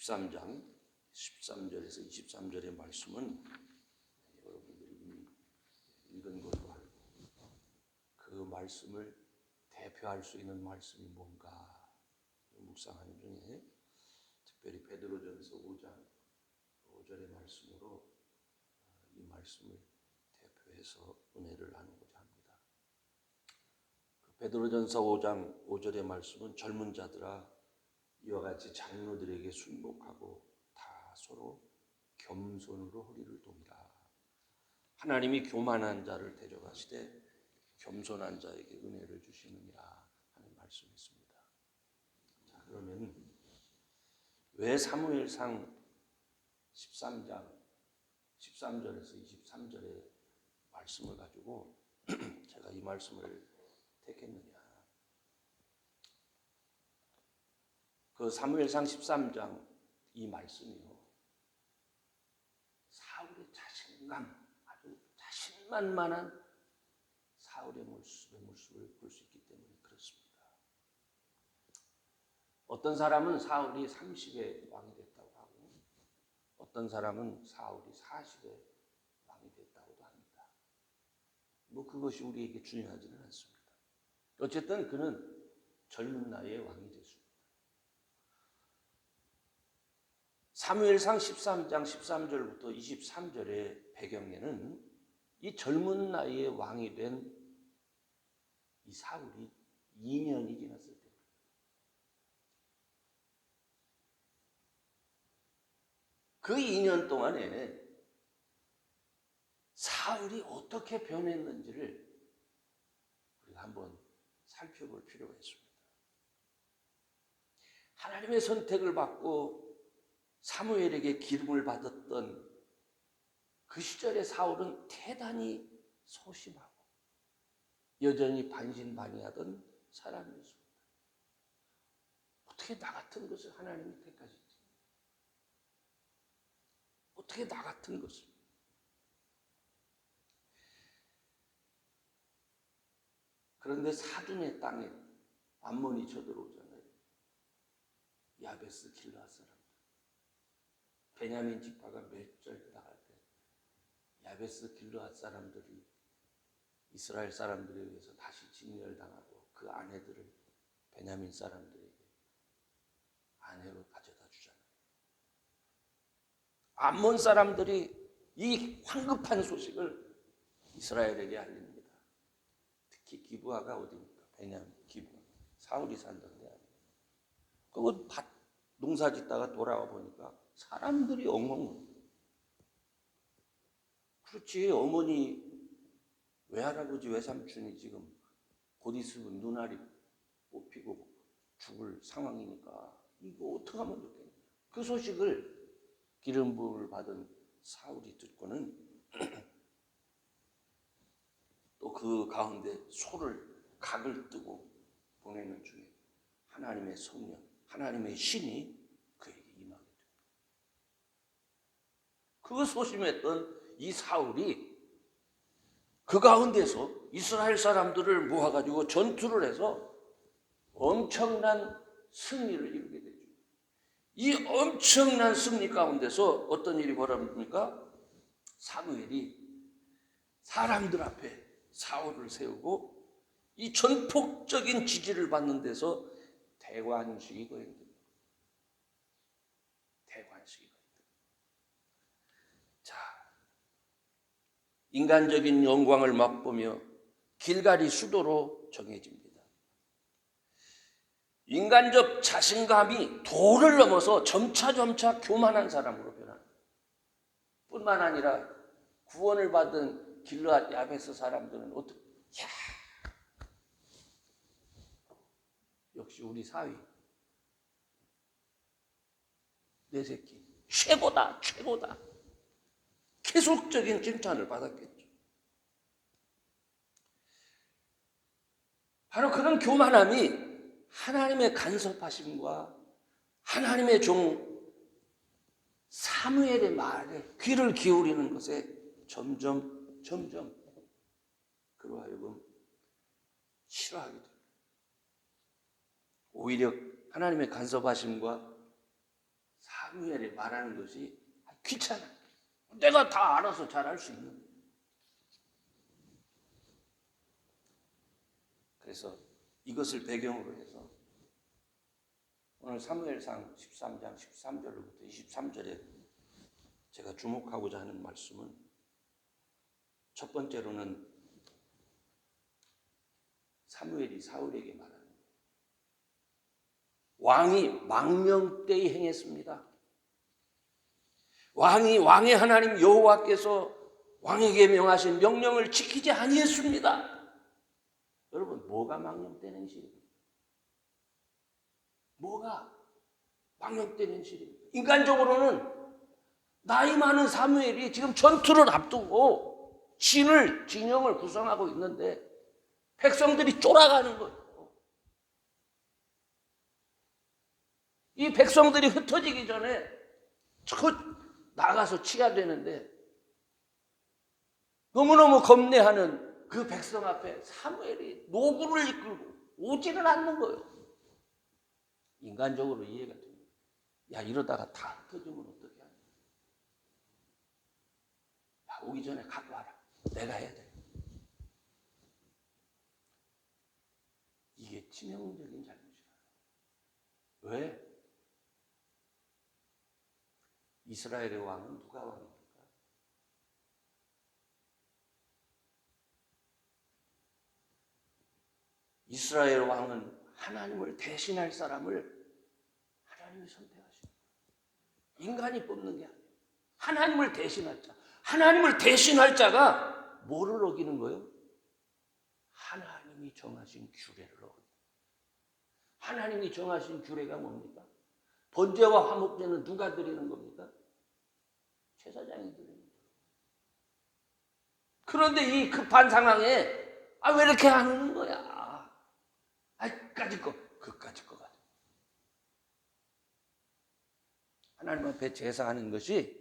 13장 13절에서 23절의 말씀은 여러분들이 이미 읽은 걸로 알고 그 말씀을 대표할 수 있는 말씀이 뭔가 묵상하는 중에 특별히 베드로전서 5장 5절의 말씀으로 이 말씀을 대표해서 은혜를 나누고자 합니다. 베드로전서 5장 5절의 말씀은 젊은 자들아 이와 같이 장로들에게 순복하고 다 서로 겸손으로 허리를 동이라. 하나님이 교만한 자를 대적하시되 겸손한 자에게 은혜를 주시느니라 하는 말씀이었습니다. 자, 그러면 왜 사무엘상 13장 13절에서 23절의 말씀을 가지고 제가 이 말씀을 택했느냐. 그 사무엘상 13장 이 말씀이요. 사울의 자신감, 아주 자신만만한 사울의 모습을 볼 수 있기 때문에 그렇습니다. 어떤 사람은 사울이 30에 왕이 됐다고 하고 어떤 사람은 사울이 40에 왕이 됐다고도 합니다. 뭐 그것이 우리에게 중요하지는 않습니다. 어쨌든 그는 젊은 나이에 왕이 됐습니다. 사무엘상 13장 13절부터 23절의 배경에는 이 젊은 나이에 왕이 된 이 사울이 2년이 지났을 때입니다. 그 2년 동안에 사울이 어떻게 변했는지를 우리가 한번 살펴볼 필요가 있습니다. 하나님의 선택을 받고 사무엘에게 기름을 받았던 그 시절의 사울은 대단히 소심하고 여전히 반신반의하던 사람이었습니다. 어떻게 나 같은 것을 하나님이 택하셨지? 어떻게 나 같은 것을? 그런데 사둔의 땅에 암몬이 쳐들어오잖아요. 야베스 길르앗 사람들. 베냐민 지파가 멸절 당할 때 야베스 길르앗 사람들이 이스라엘 사람들에 의해서 다시 진멸당하고 그 아내들을 베냐민 사람들에게 아내로 가져다 주잖아요. 암몬 사람들이 이 황급한 소식을 이스라엘에게 알립니다. 특히 기브아가 어디입니까? 베냐민 기브아. 사울이 살던 데 아니에요. 그거 밭 농사 짓다가 돌아와 보니까 사람들이 엉엉. 그렇지, 어머니 외할아버지 외삼촌이 지금 곧 있으면 눈알이 뽑히고 죽을 상황이니까 이거 어떻게 하면 좋겠냐. 그 소식을 기름 부음을 받은 사울이 듣고는 또 그 가운데 소를 각을 뜨고 보내는 중에 하나님의 성령, 하나님의 신이 그에게 임하게 됩니다. 그 소심했던 이 사울이 그 가운데서 이스라엘 사람들을 모아가지고 전투를 해서 엄청난 승리를 이루게 되죠. 이 엄청난 승리 가운데서 어떤 일이 벌어집니까? 사무엘이 사람들 앞에 사울을 세우고 이 전폭적인 지지를 받는 데서 대관식이 거행됩니다. 대관식이 거행됩니다. 자, 인간적인 영광을 맛보며 길갈이 수도로 정해집니다. 인간적 자신감이 도를 넘어서 점차 교만한 사람으로 변합니다. 뿐만 아니라 구원을 받은 길르앗 야베스 사람들은 어떻게, 역시 우리 사위 내 새끼 최고다. 계속적인 칭찬을 받았겠죠. 바로 그런 교만함이 하나님의 간섭하심과 하나님의 종 사무엘의 말에 귀를 기울이는 것에 점점 그로 하여금 싫어하게 됩니다. 오히려 하나님의 간섭하심과 사무엘이 말하는 것이 귀찮아. 내가 다 알아서 잘할 수 있는 거예요. 그래서 이것을 배경으로 해서 오늘 사무엘상 13장 13절부터 23절에 제가 주목하고자 하는 말씀은 첫 번째로는 사무엘이 사울에게 말하는 거예요. 왕이 망명되이 행했습니다. 왕의 하나님 여호와께서 왕에게 명하신 명령을 지키지 아니했습니다. 여러분, 뭐가 망령된 행실입니까? 뭐가 망령된 행실입니까? 인간적으로는 나이 많은 사무엘이 지금 전투를 앞두고 진영을 구성하고 있는데 백성들이 쫄아가는 거예요. 이 백성들이 흩어지기 전에 나가서 치야 되는데 너무너무 겁내하는 그 백성 앞에 사무엘이 노구를 이끌고 오지는 않는 거예요. 인간적으로 이해가 됩니다. 야, 이러다가 다 흩어지면 어떻게 하냐. 야, 오기 전에 갖고 와라. 내가 해야 돼. 이게 치명적인 잘못이야. 왜? 이스라엘의 왕은 누가 왕입니까? 이스라엘 왕은 하나님을 대신할 사람을 하나님이 선택하시는 거예요. 인간이 뽑는 게 아니에요. 하나님을 대신할 자. 하나님을 대신할 자가 뭐를 어기는 거예요? 하나님이 정하신 규례를 어깁니다. 하나님이 정하신 규례가 뭡니까? 번제와 화목제는 누가 드리는 겁니까? 제사장이 드리는 거예요. 그런데 이 급한 상황에 왜 이렇게 안 오는 거야? 그까짓 거 가지고. 하나님 앞에 제사하는 것이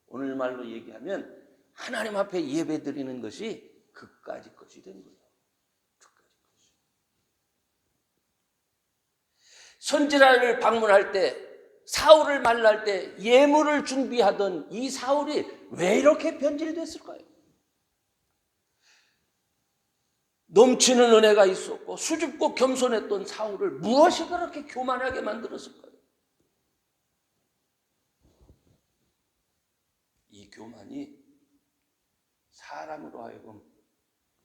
오늘말로 얘기하면 하나님 앞에 예배 드리는 것이 그까짓 것이 된 거예요. 그까짓 것이. 선지자를 방문할 때, 사울을 만날 때 예물을 준비하던 이 사울이 왜 이렇게 변질됐을까요? 넘치는 은혜가 있었고 수줍고 겸손했던 사울을 무엇이 그렇게 교만하게 만들었을까요? 이 교만이 사람으로 하여금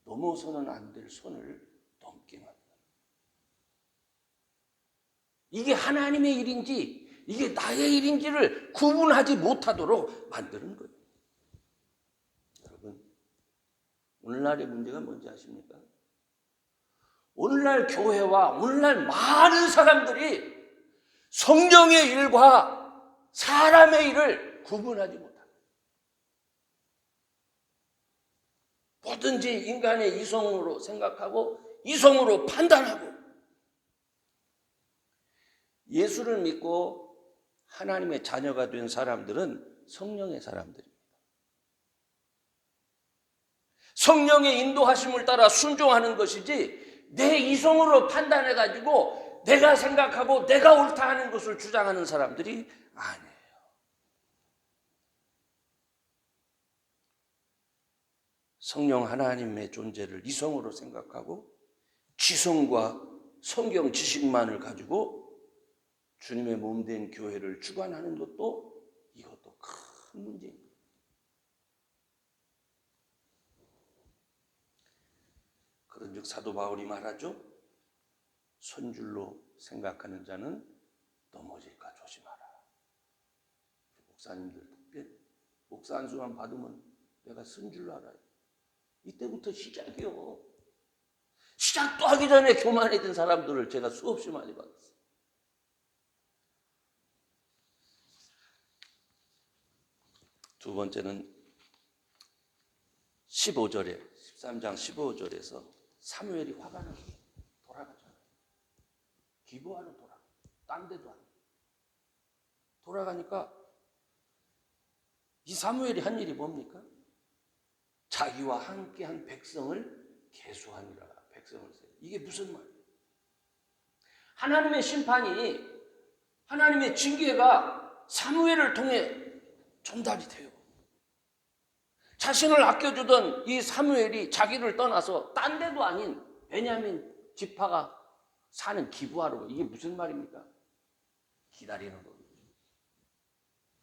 넘어서는 안 될 선을 넘게 만든다. 이게 하나님의 일인지 이게 나의 일인지를 구분하지 못하도록 만드는 거예요. 여러분, 오늘날의 문제가 뭔지 아십니까? 오늘날 교회와 오늘날 많은 사람들이 성령의 일과 사람의 일을 구분하지 못합니다. 뭐든지 인간의 이성으로 생각하고 이성으로 판단하고 예수를 믿고 하나님의 자녀가 된 사람들은 성령의 사람들입니다. 성령의 인도하심을 따라 순종하는 것이지 내 이성으로 판단해가지고 내가 생각하고 내가 옳다 하는 것을 주장하는 사람들이 아니에요. 성령 하나님의 존재를 이성으로 생각하고 지성과 성경 지식만을 가지고 주님의 몸된 교회를 주관하는 것도 이것도 큰 문제입니다. 그런즉 사도 바울이 말하죠. 선줄로 생각하는 자는 넘어질까 조심하라. 목사님들 특별히 목사 안수만 받으면 내가 선줄로 알아요. 이때부터 시작이요. 시작도 하기 전에 교만해진 사람들을 제가 수없이 많이 봤어요. 두 번째는 15절에 13장 15절에서 사무엘이 화가 나서 돌아가잖아요. 기브아로 돌아가. 딴 데도 아니고. 돌아가니까 이 사무엘이 한 일이 뭡니까? 자기와 함께한 백성을 계수하니라. 백성을 세요. 이게 무슨 말이에요? 하나님의 심판이 하나님의 징계가 사무엘을 통해 전달이 돼요. 자신을 아껴주던 이 사무엘이 자기를 떠나서 딴 데도 아닌 베냐민 지파가 사는 기브아로. 이게 무슨 말입니까? 기다리는 거예요.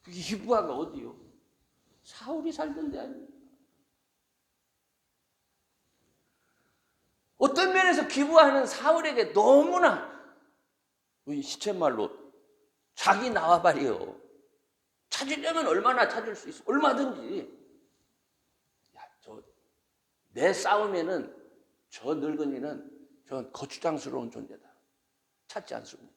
그 기브아가 어디요? 사울이 살던 데 아닙니까? 어떤 면에서 기브아는 사울에게 너무나 시쳇말로 자기 나와바리요. 찾으려면 얼마나 찾을 수 있어? 얼마든지. 내 싸움에는 저 늙은이는 저 거추장스러운 존재다. 찾지 않습니다.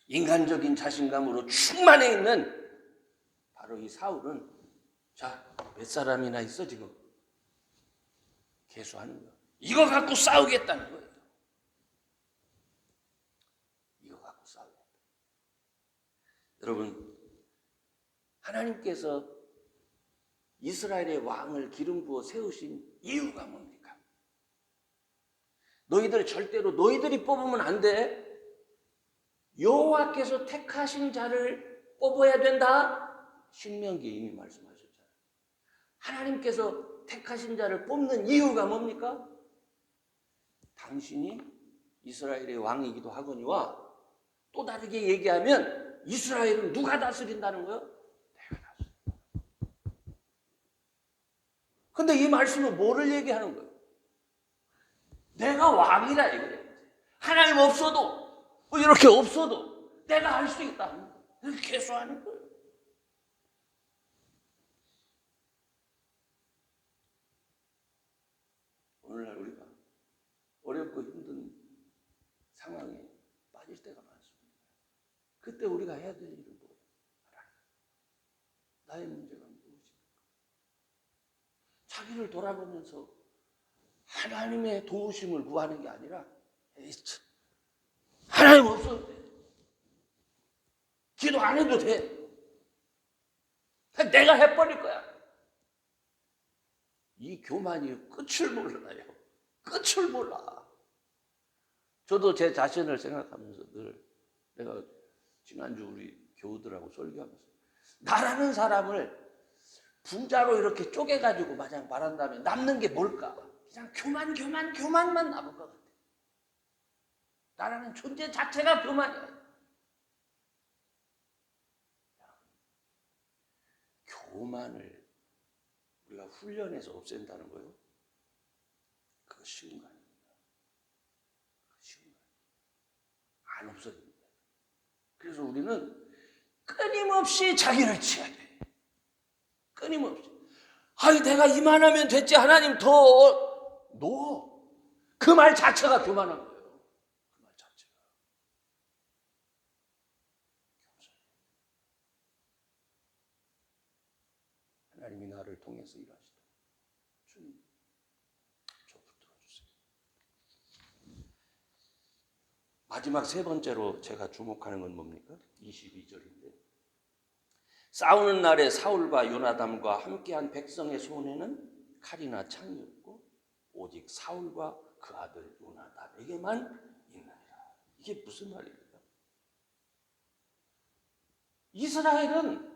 인간적인 자신감으로 충만해 있는 바로 이 사울은 자, 몇 사람이나 있어 지금? 계수하는 거야. 이거 갖고 싸우겠다는 거예요. 이거 갖고 싸우겠다. 여러분, 하나님께서 이스라엘의 왕을 기름 부어 세우신 이유가 뭡니까? 너희들 절대로 너희들이 뽑으면 안 돼. 여호와께서 택하신 자를 뽑아야 된다. 신명기에 이미 말씀하셨잖아요. 하나님께서 택하신 자를 뽑는 이유가 뭡니까? 당신이 이스라엘의 왕이기도 하거니와 또 다르게 얘기하면 이스라엘은 누가 다스린다는 거예요? 내가 다스린다. 근데 이 말씀은 뭐를 얘기하는 거예요? 내가 왕이라 이거예요. 하나님 없어도 이렇게 없어도 내가 할 수 있다. 이렇게 계속하는 거예요. 오늘날 우리가 어렵고 힘든 상황에 빠질 때가 많습니다. 그때 우리가 해야 될 일은 뭐예요? 하나님, 나의 문제가 무엇입니까? 자기를 돌아보면서 하나님의 도우심을 구하는 게 아니라 하나님 없어도 돼. 기도 안 해도 돼. 내가 해버릴 거야. 이 교만이 끝을 몰라요. 끝을 몰라. 저도 제 자신을 생각하면서 늘 내가 지난주 우리 교우들하고 설교하면서 나라는 사람을 분자로 이렇게 쪼개가지고 마냥 말한다면 남는 게 뭘까? 그냥 교만만 남을 것 같아. 나라는 존재 자체가 교만이야. 교만을 우리가 훈련해서 없앤다는 거예요. 그거 쉬운 거 아닙니다. 그거 쉬운 거 아닙니다. 안 없어집니다. 그래서 우리는 끊임없이 자기를 치야 돼. 끊임없이. 아니 내가 이만하면 됐지 하나님 더 그 말 자체가 교만한 거예요. 그 말 자체가. 하나님이 나를 통해서 일하시다. 주님, 저 붙들어 주세요. 마지막 세 번째로 제가 주목하는 건 뭡니까? 22절인데 싸우는 날에 사울과 요나담과 함께한 백성의 손에는 칼이나 창이 없고 오직 사울과 그 아들 요나담에게만 있느니라. 이게 무슨 말입니까? 이스라엘은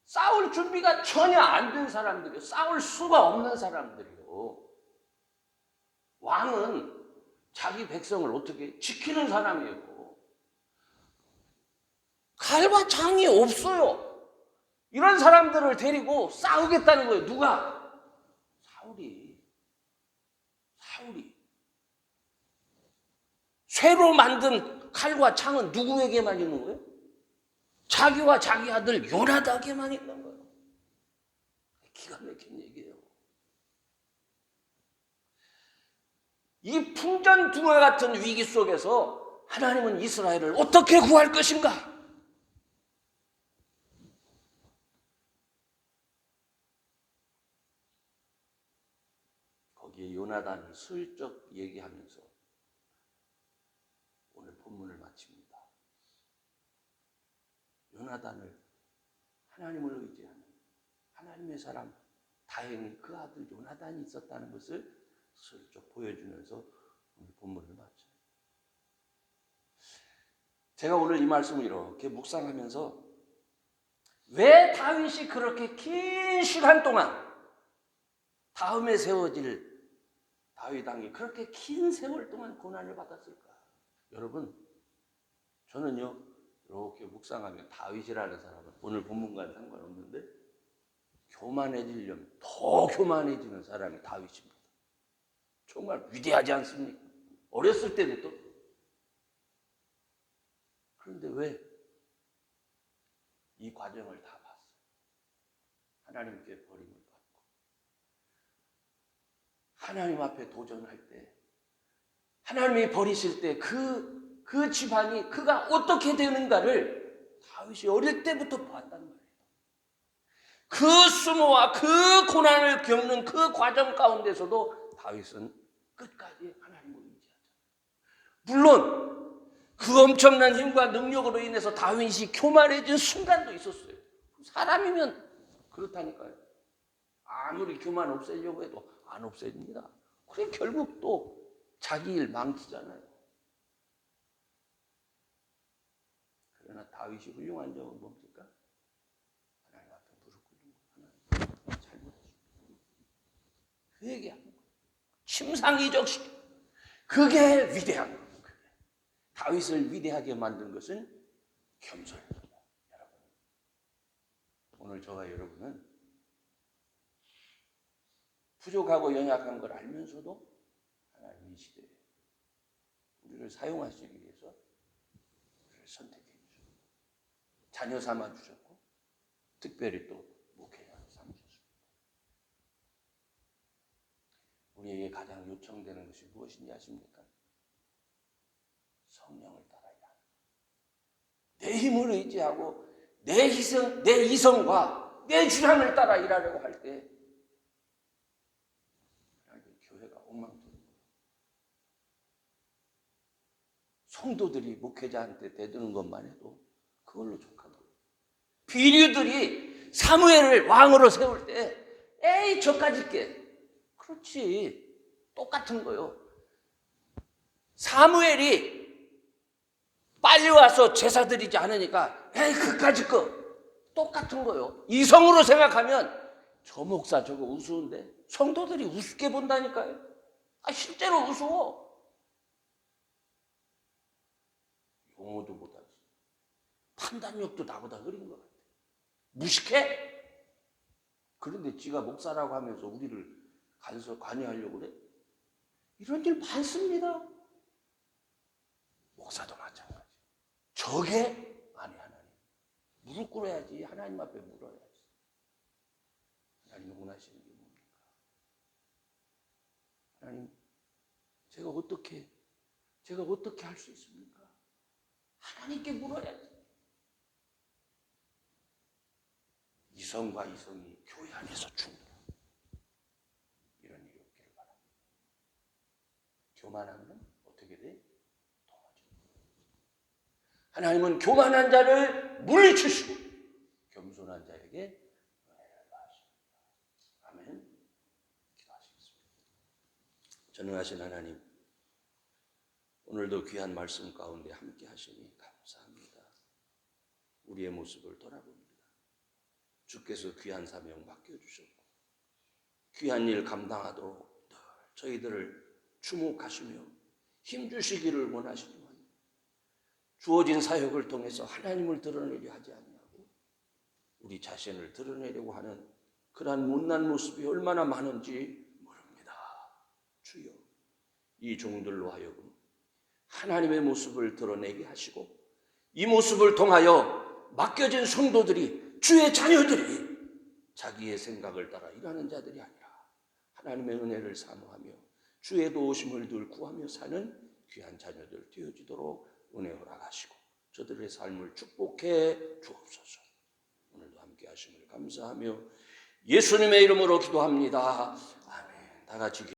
싸울 준비가 전혀 안 된 사람들이에요. 싸울 수가 없는 사람들이에요. 왕은 자기 백성을 어떻게 지키는 사람이에요. 칼과 창이 없어요. 이런 사람들을 데리고 싸우겠다는 거예요. 누가? 사울이. 쇠로 만든 칼과 창은 누구에게만 있는 거예요? 자기와 자기 아들 요나단에게만 있는 거예요. 기가 막힌 얘기예요. 이 풍전등화 같은 위기 속에서 하나님은 이스라엘을 어떻게 구할 것인가? 거기에 요나단을 슬쩍 얘기하면서 오늘 본문을 마칩니다. 요나단을 하나님을 의지하는 하나님의 사람, 다행히 그 아들 요나단이 있었다는 것을 슬쩍 보여주면서 오늘 본문을 마쳐요. 제가 오늘 이 말씀을 이렇게 묵상하면서 왜 다윗이 그렇게 긴 시간 동안 다음에 세워질 다윗 왕이 그렇게 긴 세월 동안 고난을 받았을까? 여러분, 저는요 이렇게 묵상하면 다윗이라는 사람은 오늘 본문과는 상관없는데 교만해지려면 더 교만해지는 사람이 다윗입니다. 정말 위대하지 않습니까? 어렸을 때부터. 그런데 왜 이 과정을 다 봤어요? 하나님께 버림을 받고 하나님 앞에 도전할 때 하나님이 버리실 때 그 집안이 그가 어떻게 되는가를 다윗이 어릴 때부터 봤단 말이에요. 그 수모와 그 고난을 겪는 그 과정 가운데서도 다윗은 끝까지 하나님을 의지하잖아요. 물론 그 엄청난 힘과 능력으로 인해서 다윗이 교만해진 순간도 있었어요. 사람이면 그렇다니까요. 아무리 교만 없애려고 해도 안 없애집니다. 그래 결국 또 자기 일 망치잖아요. 그러나 다윗이 훌륭한 점은 뭡니까? 하나님 앞에 무릎 꿇는 거. 하나님 잘못했습니다. 그 얘기하는 거예요. 침상이적시켜. 그게 위대한 거예요. 다윗을 위대하게 만든 것은 겸손입니다. 여러분, 오늘 저와 여러분은 부족하고 연약한 걸 알면서도 하나님 이 시대에 우리를 사용하시기 위해서 우리를 선택해 주셨고 자녀 삼아 주셨고 특별히 또 목회자로 삼으셨습니다. 우리에게 가장 요청되는 것이 무엇인지 아십니까? 성령을 따라 일하는 내 힘을 의지하고 내 이성과 내 주량을 따라 일하려고 할 때 교회가 엉망진창. 성도들이 목회자한테 대드는 것만 해도 그걸로 족하고 비류들이 사무엘을 왕으로 세울 때 에이 저까짓 게 그렇지 똑같은 거요. 사무엘이 빨리 와서 제사 드리지 않으니까 에이 그까짓 거 똑같은 거요. 이성으로 생각하면 저 목사 저거 우스운데 성도들이 우습게 본다니까요. 실제로 우스워. 용어도 못하지. 판단력도 나보다 흐린 것 같아. 무식해? 그런데 지가 목사라고 하면서 우리를 관여하려고 그래? 이런 일 많습니다. 목사도 마찬가지. 저게 아니 하나님. 무릎 꿇어야지. 하나님 앞에 물어야지. 하나님 원하시는 게 뭡니까? 하나님, 제가 어떻게 할 수 있습니까? 하나님께 물어야지. 이성과 이성이 교회 안에서 충돌. 이런 일이 없기를 바랍니다. 교만하면 어떻게 돼? 동어져. 하나님은 교만한 자를 물리치시고 겸손한 자에게 은혜를 하십니다. 아멘. 기도하시겠습니다. 전능하신 하나님, 오늘도 귀한 말씀 가운데 함께 하시니 감사합니다. 우리의 모습을 돌아봅니다. 주께서 귀한 사명 맡겨주셨고 귀한 일 감당하도록 늘 저희들을 주목하시며 힘주시기를 원하시지만 주어진 사역을 통해서 하나님을 드러내려 하지 아니하고 우리 자신을 드러내려고 하는 그러한 못난 모습이 얼마나 많은지 모릅니다. 주여, 이 종들로 하여금 하나님의 모습을 드러내게 하시고 이 모습을 통하여 맡겨진 성도들이 주의 자녀들이 자기의 생각을 따라 일하는 자들이 아니라 하나님의 은혜를 사모하며 주의 도우심을 늘 구하며 사는 귀한 자녀들 되어지도록 은혜 허락하시고 저들의 삶을 축복해 주옵소서. 오늘도 함께 하심을 감사하며 예수님의 이름으로 기도합니다. 아멘. 다 같이